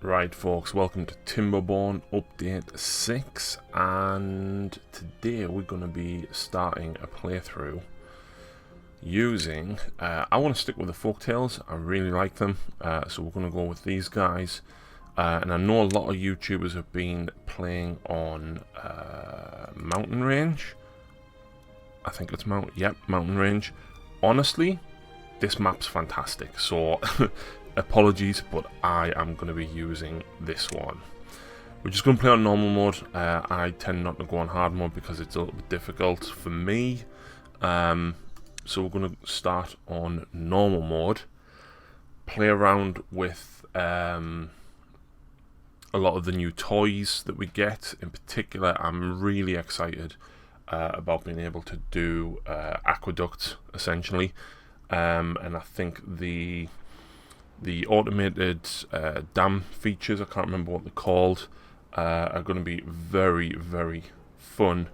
Right folks, welcome to Timberborn update 6, and today we're going to be starting a playthrough using, I want to stick with the Folktails. I really like them, so we're going to go with these guys, and I know a lot of YouTubers have been playing on Mountain Range. I think it's Mountain Range. Honestly, this map's fantastic, so apologies, but I am going to be using this one. We're just going to play on normal mode. I tend not to go on hard mode because it's a little bit difficult for me. So we're going to start on normal mode. Play around with a lot of the new toys that we get. In particular, I'm really excited about being able to do aqueducts, essentially. And I think the automated dam features, I can't remember what they're called, are going to be very, very fun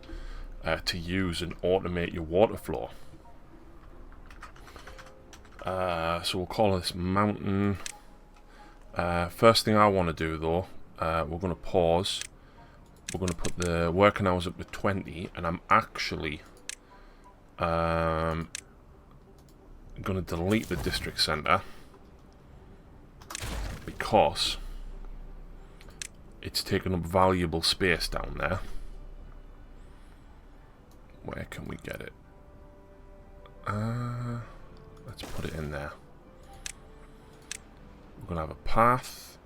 to use and automate your water flow. So we'll call this mountain. First thing I want to do though, we're going to pause. We're going to put the working hours up to 20, and I'm actually going to delete the district centre because it's taking up valuable space down there. Where can we get it? Let's put it in there. We're going to have a path.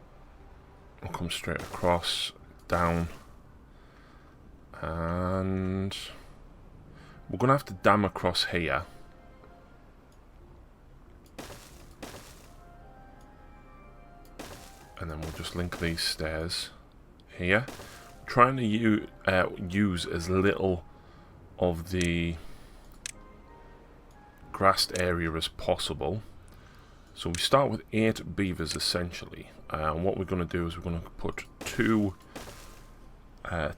We'll come straight across, down, and we're going to have to dam across here. And then we'll just link these stairs here. I'm trying to use as little of the grassed area as possible. So we start with 8 beavers essentially. And what we're going to do is we're going to put 2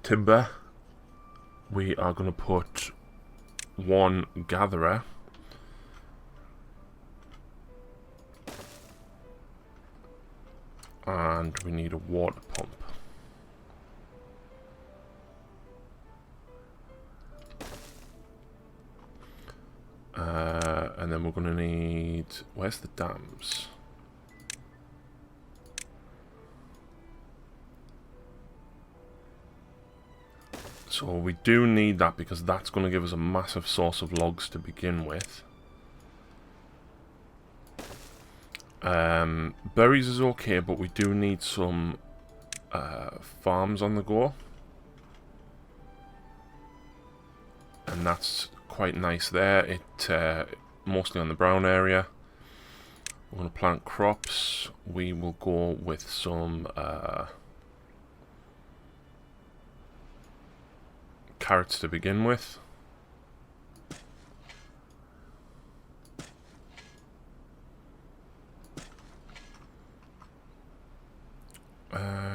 timber. We are going to put 1 gatherer. And we need a water pump. And then we're going to need... Where's the dams? So we do need that because that's going to give us a massive source of logs to begin with. Berries is okay, but we do need some farms on the go, and that's quite nice there. It mostly on the brown area. We're going to plant crops. We will go with some carrots to begin with.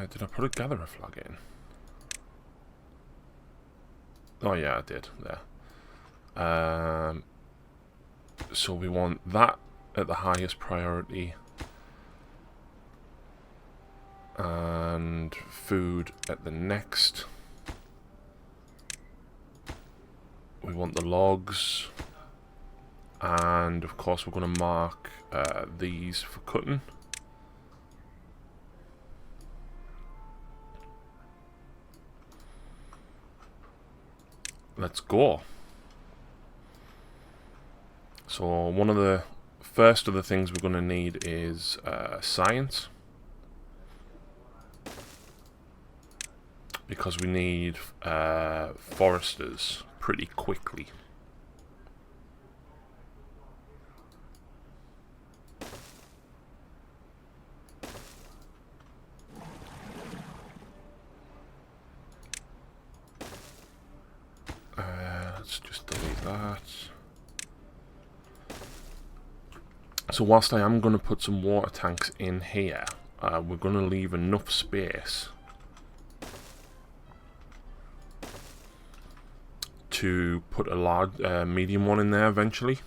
Did I put a gatherer flag in? Oh yeah, I did, there. So we want that at the highest priority. And food at the next. We want the logs. And of course we're going to mark these for cutting. Let's go. So one of the first of the things we're going to need is science, because we need foresters pretty quickly. Let's just delete that. So whilst I am going to put some water tanks in here, we're going to leave enough space to put a large, medium one in there eventually.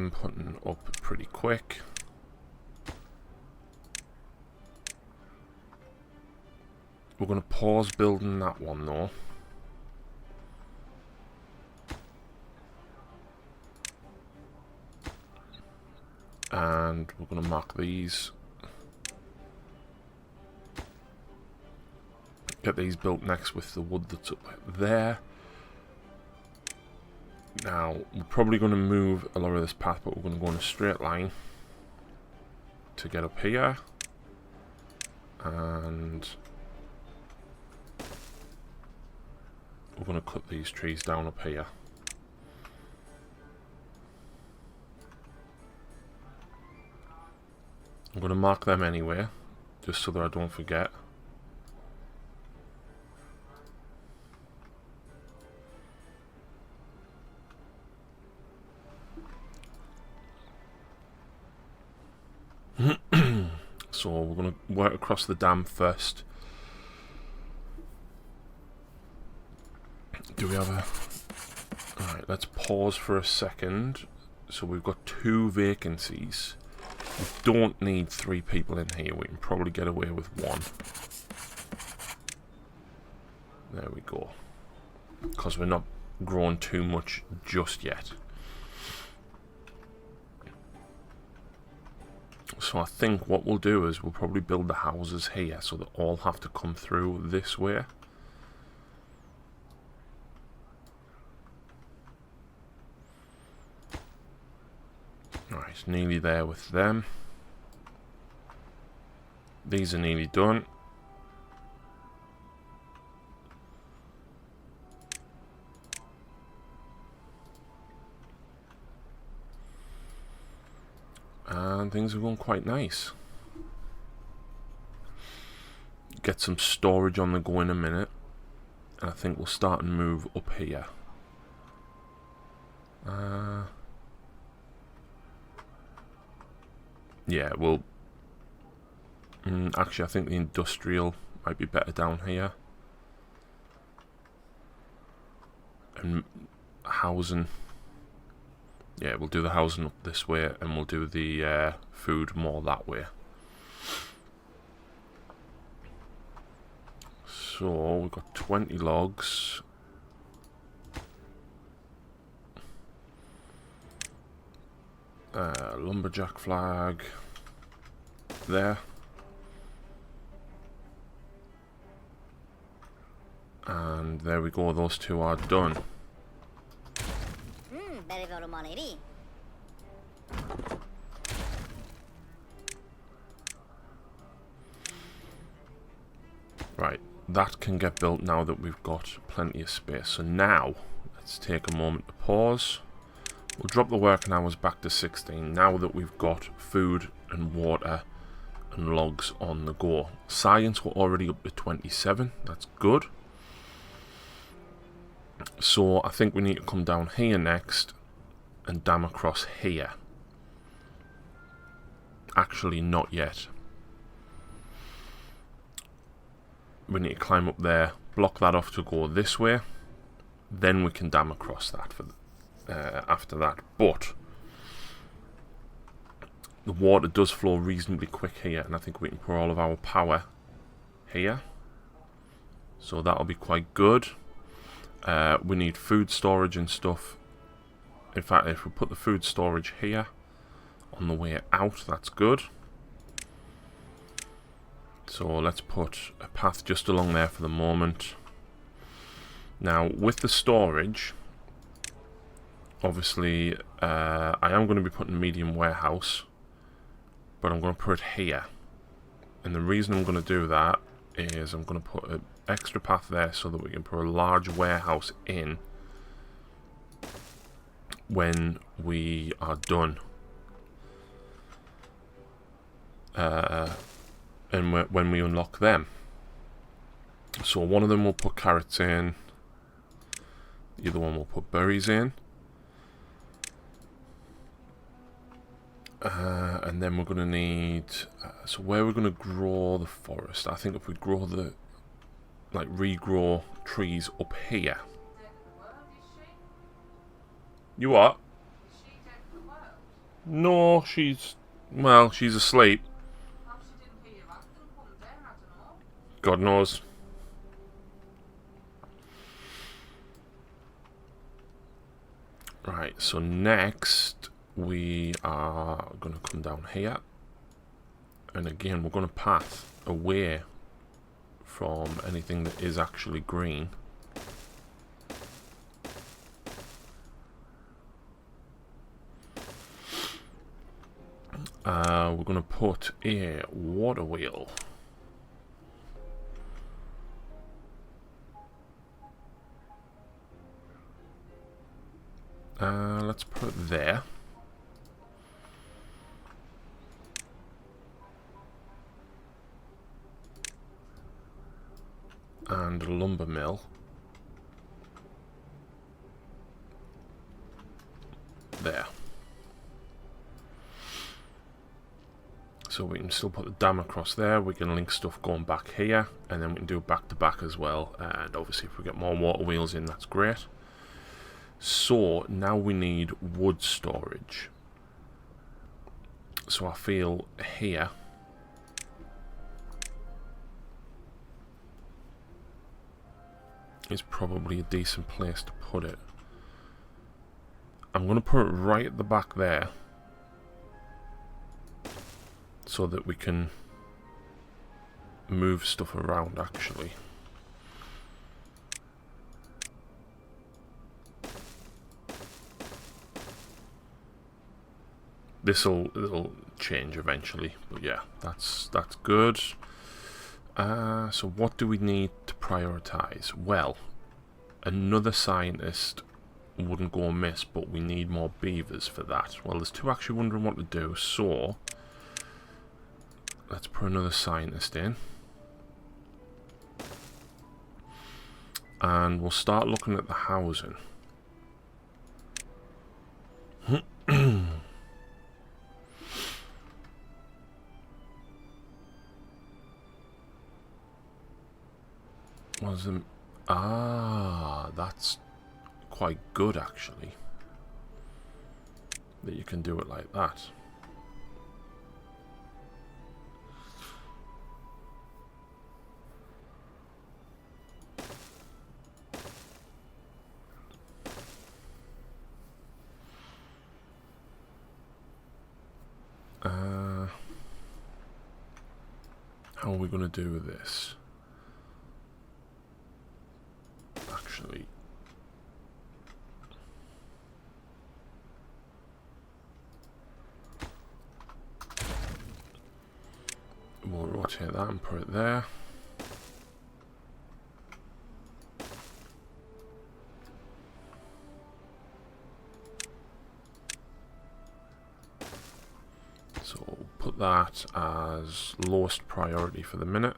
them putting up pretty quick. We're going to pause building that one though. And we're going to mark these. Get these built next with the wood that's up there. Now, we're probably going to move a lot of this path, but we're going to go in a straight line to get up here. And we're going to cut these trees down up here. I'm going to mark them anyway, just so that I don't forget. So we're going to work across the dam first. Do we have a... Alright, let's pause for a second. So we've got 2 vacancies. We don't need 3 people in here. We can probably get away with 1. There we go. Because we're not growing too much just yet. So I think what we'll do is we'll probably build the houses here so they all have to come through this way. Right, nearly there with them. These are nearly done. And things are going quite nice. Get some storage on the go in a minute. And I think we'll start and move up here. Yeah, well... actually, I think the industrial might be better down here. And housing... Yeah, we'll do the housing up this way, and we'll do the food more that way. So, we've got 20 logs. Lumberjack flag. There. And there we go, those 2 are done. Right, that can get built now that we've got plenty of space. So now, let's take a moment to pause. We'll drop the working hours back to 16 now that we've got food and water and logs on the go. Science, we're already up to 27, that's good. So I think we need to come down here next and dam across here. Actually, not yet. We need to climb up there, block that off to go this way. Then we can dam across that for after that. But the water does flow reasonably quick here, and I think we can put all of our power here. So that'll be quite good. We need food storage and stuff. In fact, if we put the food storage here on the way out, that's good. So let's put a path just along there for the moment. Now, with the storage, obviously, I am going to be putting medium warehouse, but I'm going to put it here. And the reason I'm going to do that is I'm going to put an extra path there so that we can put a large warehouse in when we are done. And when we unlock them. So one of them will put carrots in, the other one will put berries in, and then we're going to need, so where we're going to grow the forest, I think if we grow the, like regrow trees up here. You what? No, she's... Well, she's asleep. God knows. Right, so next we are going to come down here. And again, we're going to path away from anything that is actually green. We're going to put a water wheel. Let's put it there. And a lumber mill. There. So we can still put the dam across there. We can link stuff going back here. And then we can do back to back as well. And obviously if we get more water wheels in, that's great. So now we need wood storage. So I feel here is probably a decent place to put it. I'm going to put it right at the back there so that we can move stuff around actually. It'll change eventually, but yeah, that's good. So what do we need to prioritize? Well, another scientist wouldn't go amiss, but we need more beavers for that. Well, there's two actually wondering what to do, so let's put another scientist in. And we'll start looking at the housing. That's quite good actually, that you can do it like that. How are we going to do this? Actually, we'll rotate that and put it there. So we'll put that as lowest priority for the minute.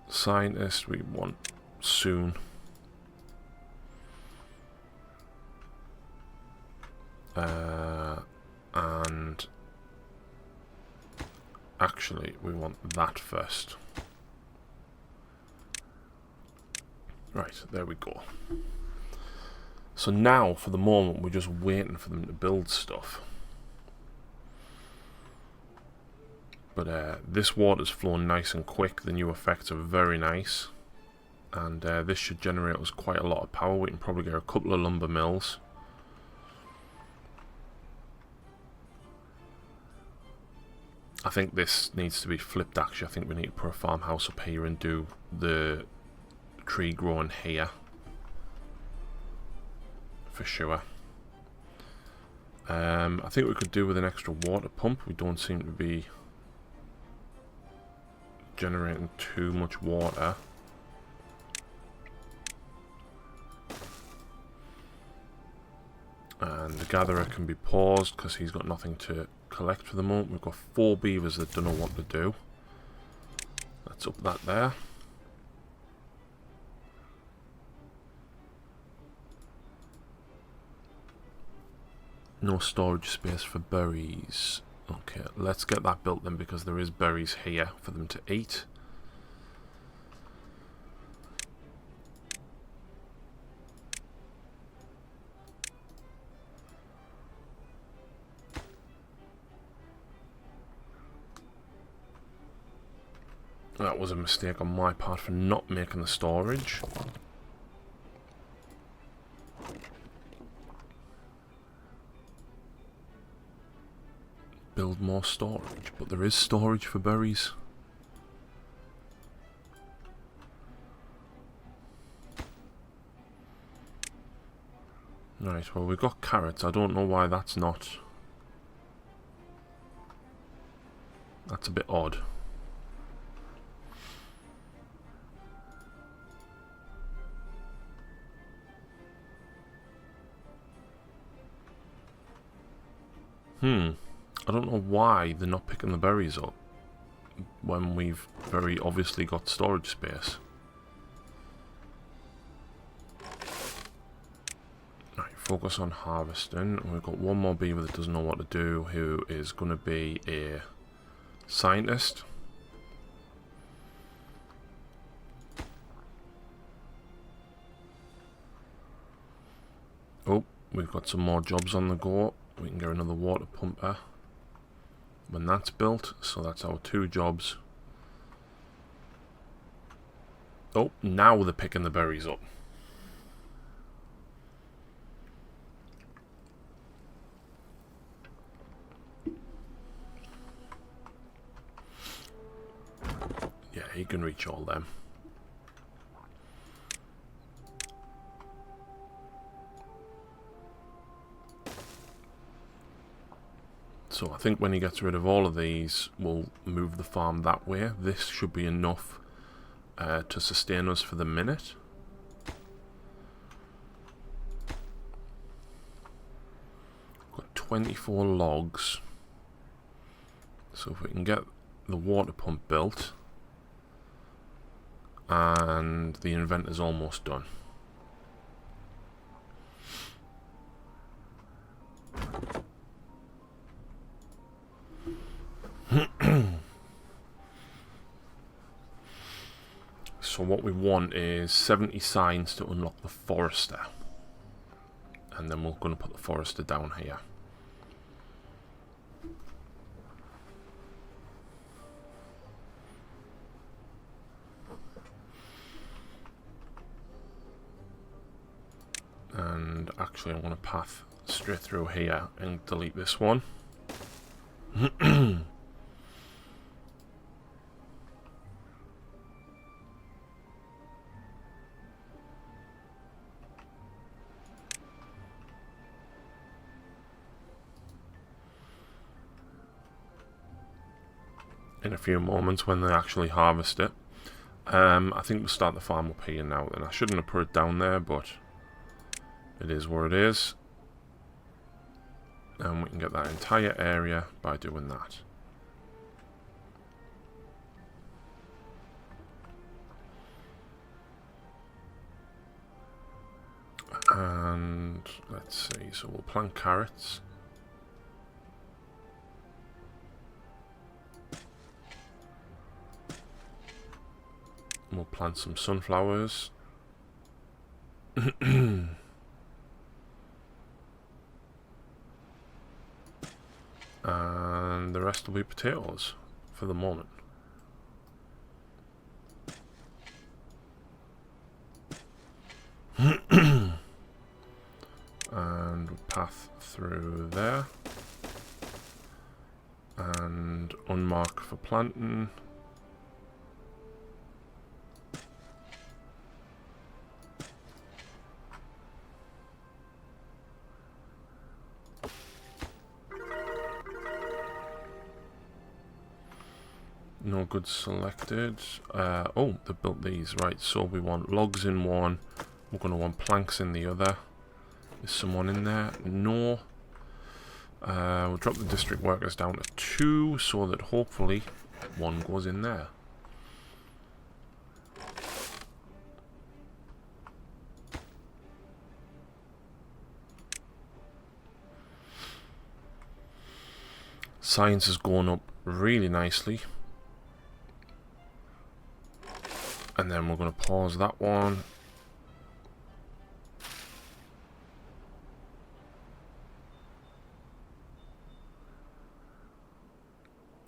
Scientist we want soon. And actually we want that first. Right, there we go. So now for the moment we're just waiting for them to build stuff. But this water's flowing nice and quick. The new effects are very nice. And this should generate us quite a lot of power. We can probably get a couple of lumber mills. I think this needs to be flipped actually. I think we need to put a farmhouse up here and do the tree growing here. For sure. I think we could do with an extra water pump. We don't seem to be generating too much water. And the gatherer can be paused because he's got nothing to collect for the moment. We've got 4 beavers that don't know what to do. Let's up that there. No storage space for berries. Okay, let's get that built then, because there is berries here for them to eat. That was a mistake on my part for not making the storage. Build more storage, but there is storage for berries. Right, well, we've got carrots. I don't know why that's not. That's a bit odd. I don't know why they're not picking the berries up when we've very obviously got storage space. Right, focus on harvesting. We've got one more beaver that doesn't know what to do, who is going to be a scientist. Oh, we've got some more jobs on the go. We can get another water pumper when that's built, so that's our 2 jobs. Oh, now they're picking the berries up. Yeah, he can reach all them. So I think when he gets rid of all of these, we'll move the farm that way. This should be enough to sustain us for the minute. Got 24 logs. So if we can get the water pump built, and the inventor's almost done. So what we want is 70 signs to unlock the forester, and then we're going to put the forester down here. And actually I want to path straight through here and delete this one. In a few moments when they actually harvest it. I think we'll start the farm up here now then. I shouldn't have put it down there, but it is where it is. And we can get that entire area by doing that. And let's see, so we'll plant carrots. We'll plant some sunflowers. And the rest will be potatoes for the moment. And we'll path through there. And unmark for planting. No goods selected. Oh, they built these. Right, so we want logs in one. We're going to want planks in the other. Is someone in there? No. We'll drop the district workers down to 2 so that hopefully one goes in there. Science has gone up really nicely. And then we're going to pause that one.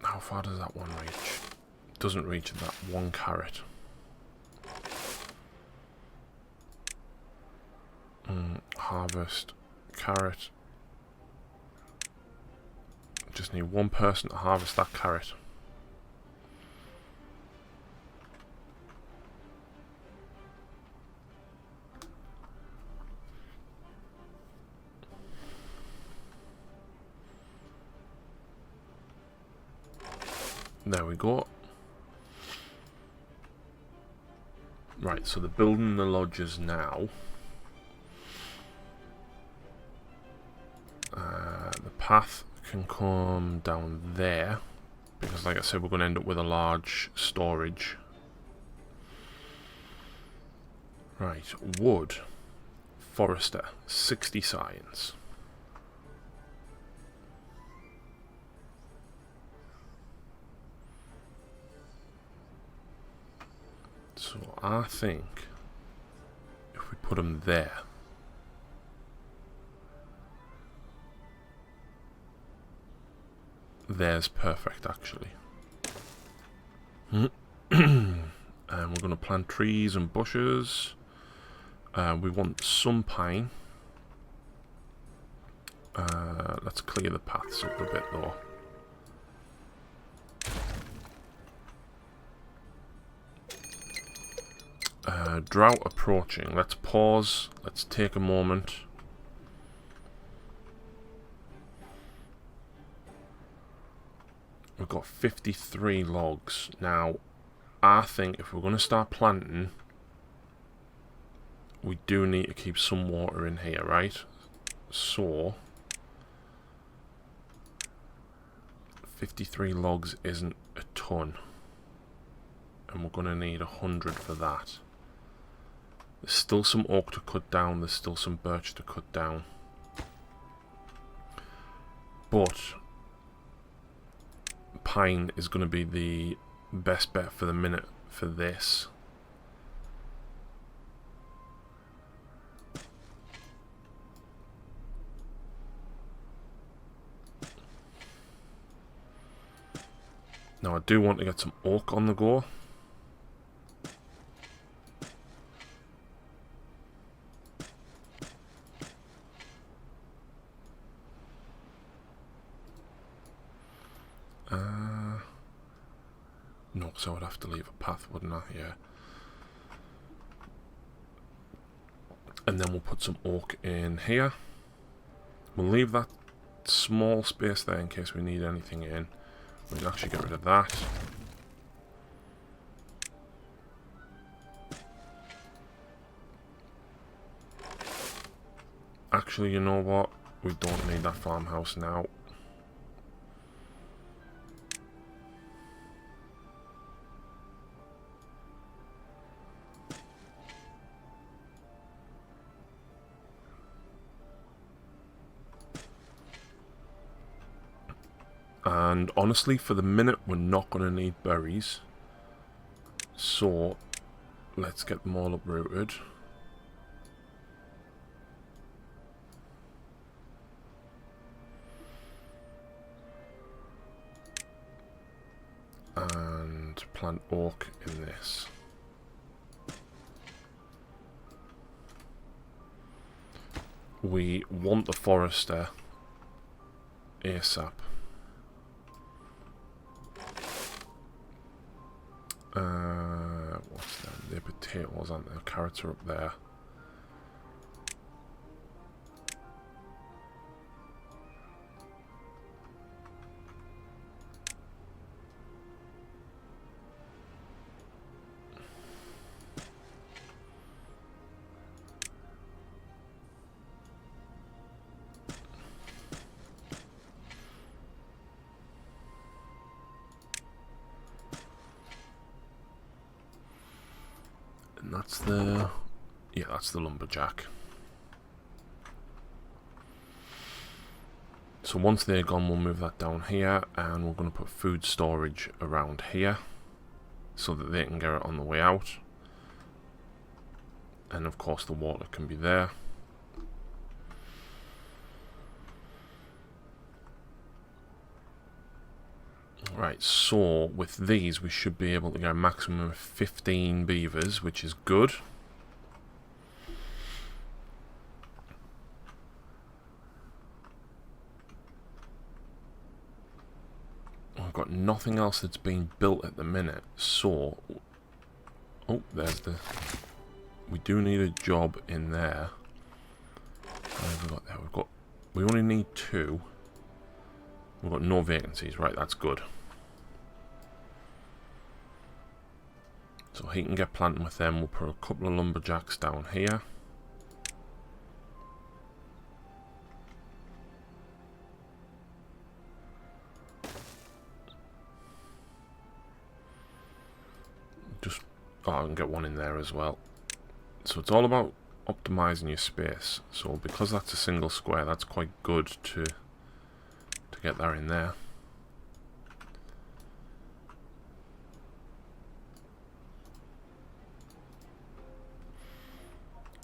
How far does that one reach? Doesn't reach that 1 carrot. Harvest carrot. Just need 1 person to harvest that carrot. There we go. Right, so they're building the lodges now. The path can come down there, because like I said, we're going to end up with a large storage. Right, wood, forester, 60 science. So I think if we put them there, there's perfect actually. And we're going to plant trees and bushes. We want some pine. Let's clear the paths up a bit though. Drought approaching. Let's pause. Let's take a moment. We've got 53 logs. Now, I think if we're going to start planting, we do need to keep some water in here, right? So, 53 logs isn't a ton. And we're going to need 100 for that. There's still some oak to cut down. There's still some birch to cut down. But pine is going to be the best bet for the minute for this. Now I do want to get some oak on the go. No, so I'd have to leave a path, wouldn't I? Yeah. And then we'll put some oak in here. We'll leave that small space there in case we need anything in. We'll actually get rid of that. Actually, you know what? We don't need that farmhouse now. And honestly, for the minute, we're not going to need berries. So, let's get them all uprooted. And plant oak in this. We want the forester ASAP. What's that? The potatoes, aren't there? Carrots are up there. And that's the... yeah, that's the lumberjack. So once they're gone, we'll move that down here, and we're going to put food storage around here so that they can get it on the way out. And of course the water can be there. Right, so with these we should be able to get a maximum of 15 beavers, which is good. I've got nothing else that's being built at the minute, so... Oh, there's the... We do need a job in there. What have we got there? We only need 2. We've got no vacancies, right, that's good. So he can get planting with them. We'll put a couple of lumberjacks down here. Just, oh, I can get one in there as well. So it's all about optimizing your space. So because that's a single square, that's quite good to get that in there.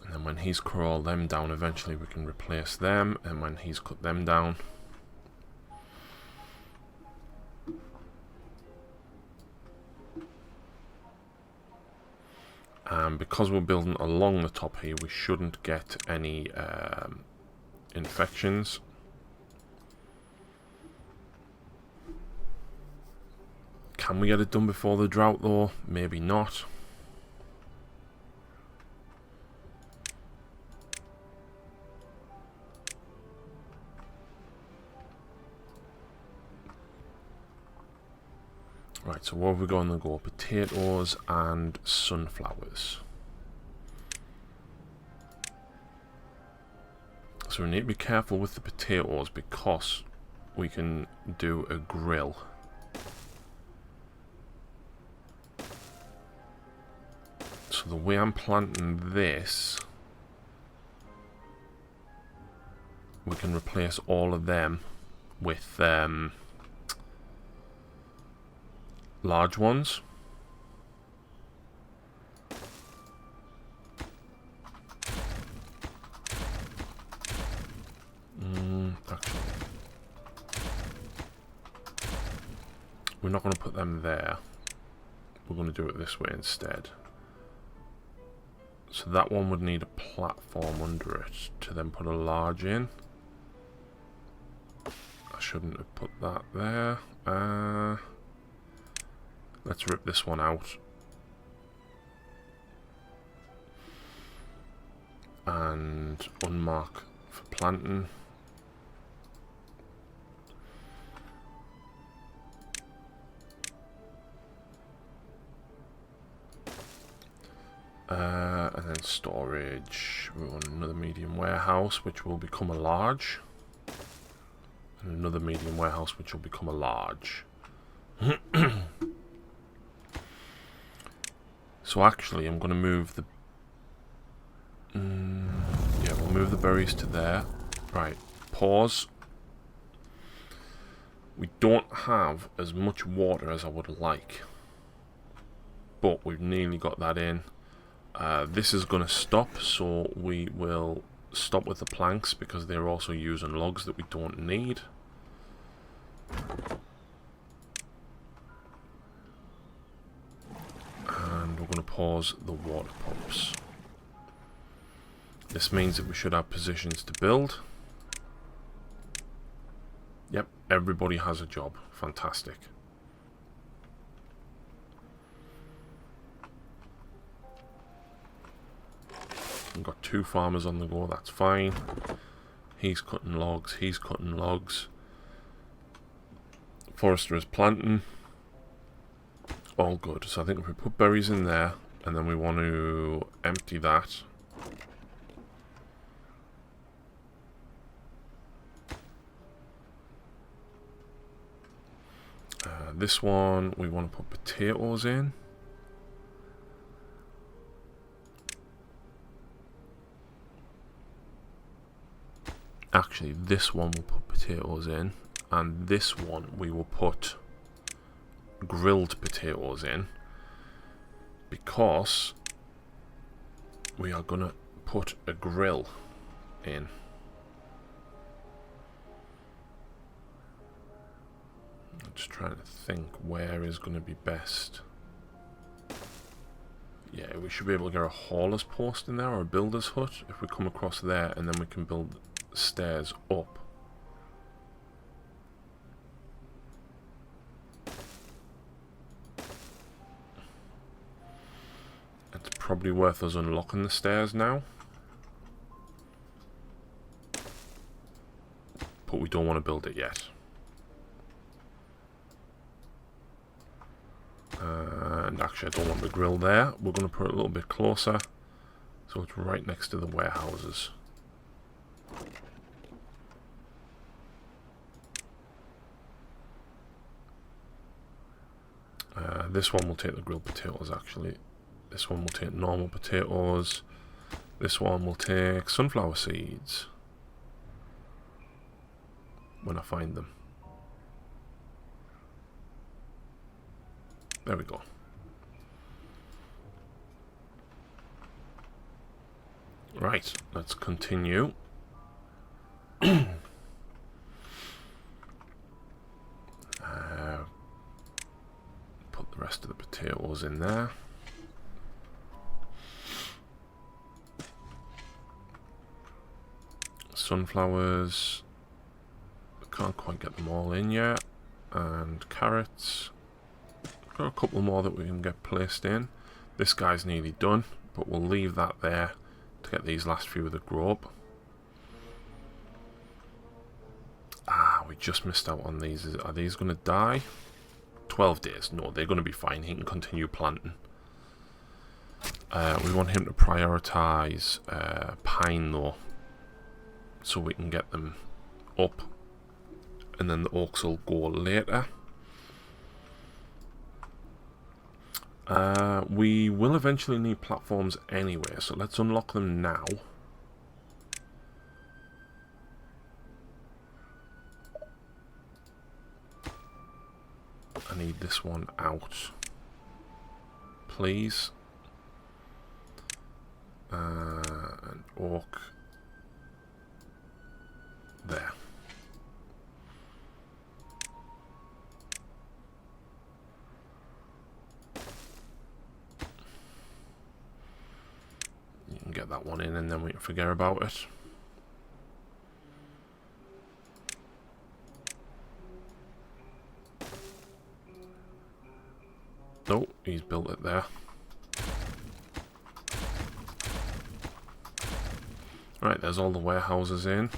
And then when he's cut all them down, eventually we can replace them. And when he's cut them down, and because we're building along the top here, we shouldn't get any infections. Can we get it done before the drought though? Maybe not. Right, so where have we got on the go? Potatoes and sunflowers. So we need to be careful with the potatoes because we can do a grill. So the way I'm planting this, we can replace all of them with large ones. Actually, we're not going to put them there. We're going to do it this way instead. So that one would need a platform under it to then put a large in. I shouldn't have put that there. Let's rip this one out. And unmark for planting. And then storage. We want another medium warehouse, which will become a large. And another medium warehouse, which will become a large. So actually, I'm going to move the... yeah, we'll move the berries to there. Right, pause. We don't have as much water as I would like. But we've nearly got that in. This is going to stop, so we will stop with the planks because they're also using logs that we don't need. And we're going to pause the water pumps. This means that we should have positions to build. Yep, everybody has a job. Fantastic. We've got 2 farmers on the go, that's fine. He's cutting logs, he's cutting logs. Forester is planting. All good. So I think if we put berries in there, and then we want to empty that. This one, we want to put potatoes in. Actually, this one we'll put potatoes in, and this one we will put grilled potatoes in, because we are going to put a grill in. just trying to think where is going to be best. Yeah, we should be able to get a hauler's post in there, or a builder's hut, if we come across there, and then we can build stairs up. It's probably worth us unlocking the stairs now. But we don't want to build it yet. And actually, I don't want the grill there. We're going to put it a little bit closer, so it's right next to the warehouses. This one will take the grilled potatoes, actually. This one will take normal potatoes. This one will take sunflower seeds. When I find them. There we go. Right, let's continue. Put the rest of the potatoes in there. Sunflowers. Can't quite get them all in yet. And carrots. Got a couple more that we can get placed in. This guy's nearly done, but we'll leave that there to get these last few that grow up. Ah, we just missed out on these. Are these going to die? 12 days. No, they're going to be fine. He can continue planting. We want him to prioritise pine though, so we can get them up, and then the oaks will go later. We will eventually need platforms anyway, so let's unlock them now. I need this one out, please. An oak there. You can get that one in and then we can forget about it. Oh, he's built it there. Right, there's all the warehouses in.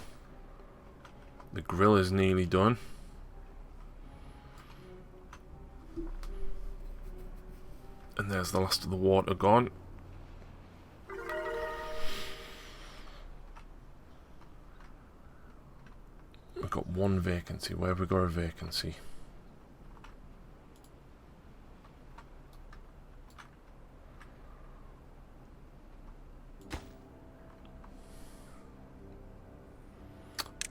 The grill is nearly done. And there's the last of the water gone. We've got one vacancy. Where have we got a vacancy?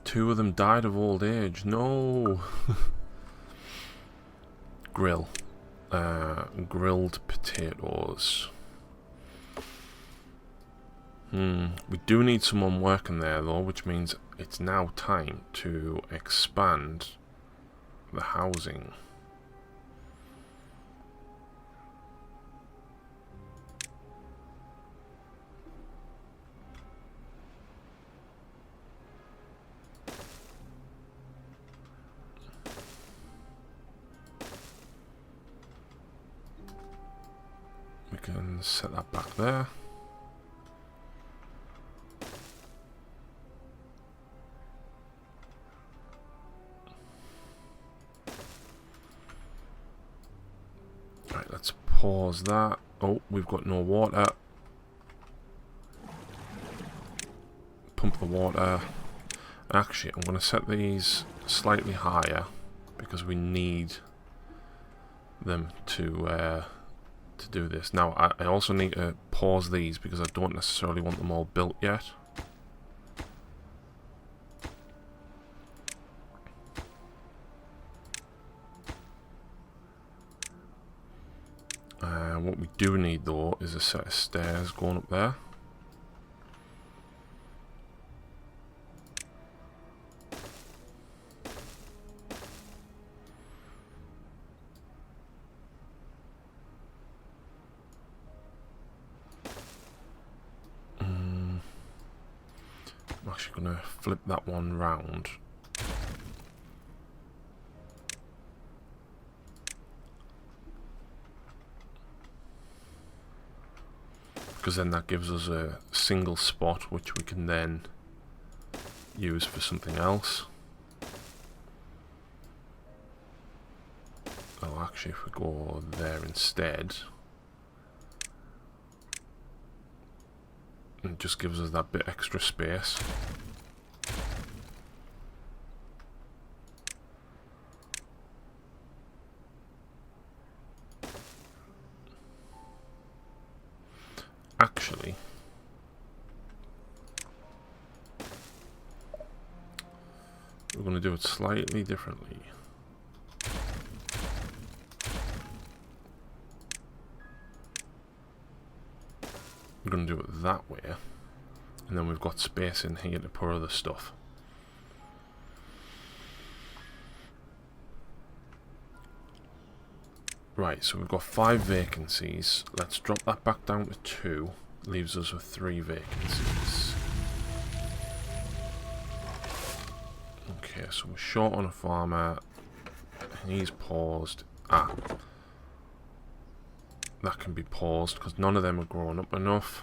Two of them died of old age. No. Grill. Grilled potatoes. We do need someone working there though, which means it's now time to expand the housing. We can set that back there. Right, let's pause that. Oh, we've got no water. Pump the water. Actually, I'm going to set these slightly higher because we need them to do this. Now, I also need to pause these because I don't necessarily want them all built yet. What we do need though is a set of stairs going up there. going to flip that one round. Because then that gives us a single spot which we can then use for something else. Oh, actually, if we go there instead, it just gives us that bit extra space. Actually, we're going to do it slightly differently. We're going to do it that way, and then we've got space in here to put other stuff. Right, so we've got 5 vacancies. Let's drop that back down to 2. Leaves us with 3 vacancies. Okay, so we're short on a farmer. He's paused. That can be paused because none of them are grown up enough.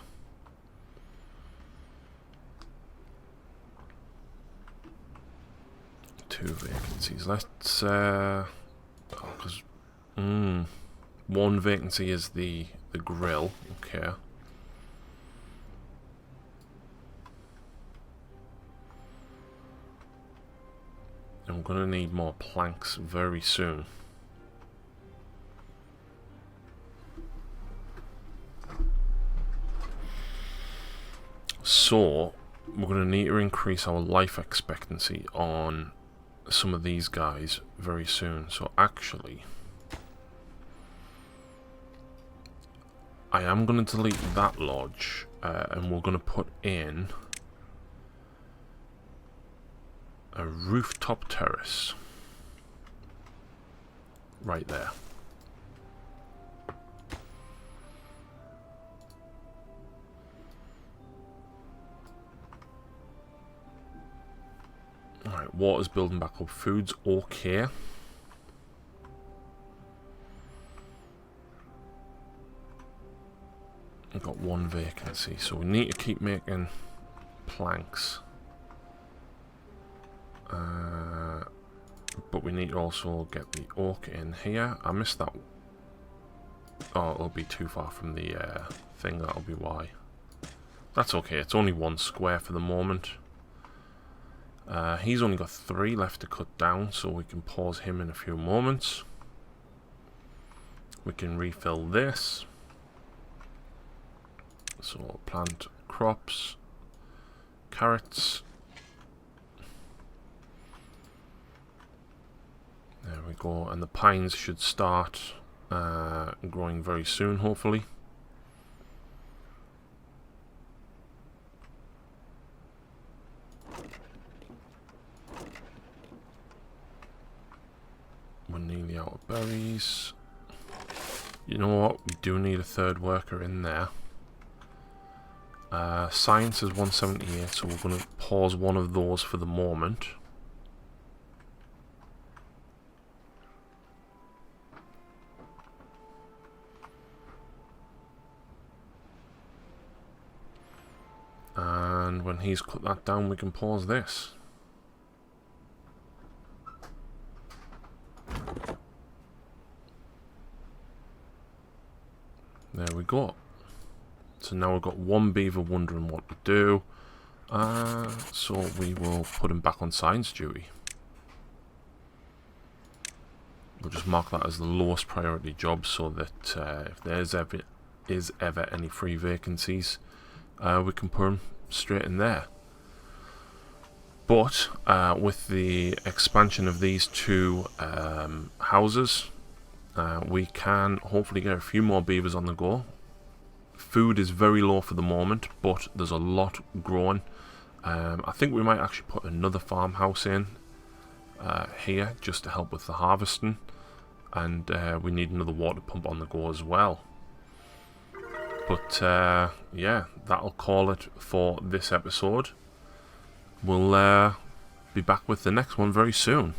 Two vacancies. Let's because one vacancy is the grill. Okay. And we're gonna need more planks very soon. So we're going to need to increase our life expectancy on some of these guys very soon. So actually, I am going to delete that lodge, and we're going to put in a rooftop terrace right there. Alright, water's building back up. Food's okay. We've got 1 vacancy, so we need to keep making planks. But we need to also get the oak in here. I missed that. Oh, it'll be too far from the thing, that'll be why. That's okay, it's only 1 square for the moment. He's only got 3 left to cut down, so we can pause him in a few moments. We can refill this. So plant crops, carrots. There we go, and the pines should start growing very soon, hopefully. We're nearly out of berries. You know what? We do need a 3rd worker in there. Science is 178, so we're going to pause one of those for the moment. And when he's cut that down, we can pause this. There we go. So now we've got 1 beaver wondering what to do. So we will put him back on science duty. We'll just mark that as the lowest priority job, so that if there's ever any free vacancies, we can put them straight in there. But with the expansion of these 2 houses, we can hopefully get a few more beavers on the go. Food is very low for the moment, but there's a lot growing. I think we might actually put another farmhouse in here just to help with the harvesting, and we need another water pump on the go as well. But yeah, that'll call it for this episode. we'll be back with the next one very soon.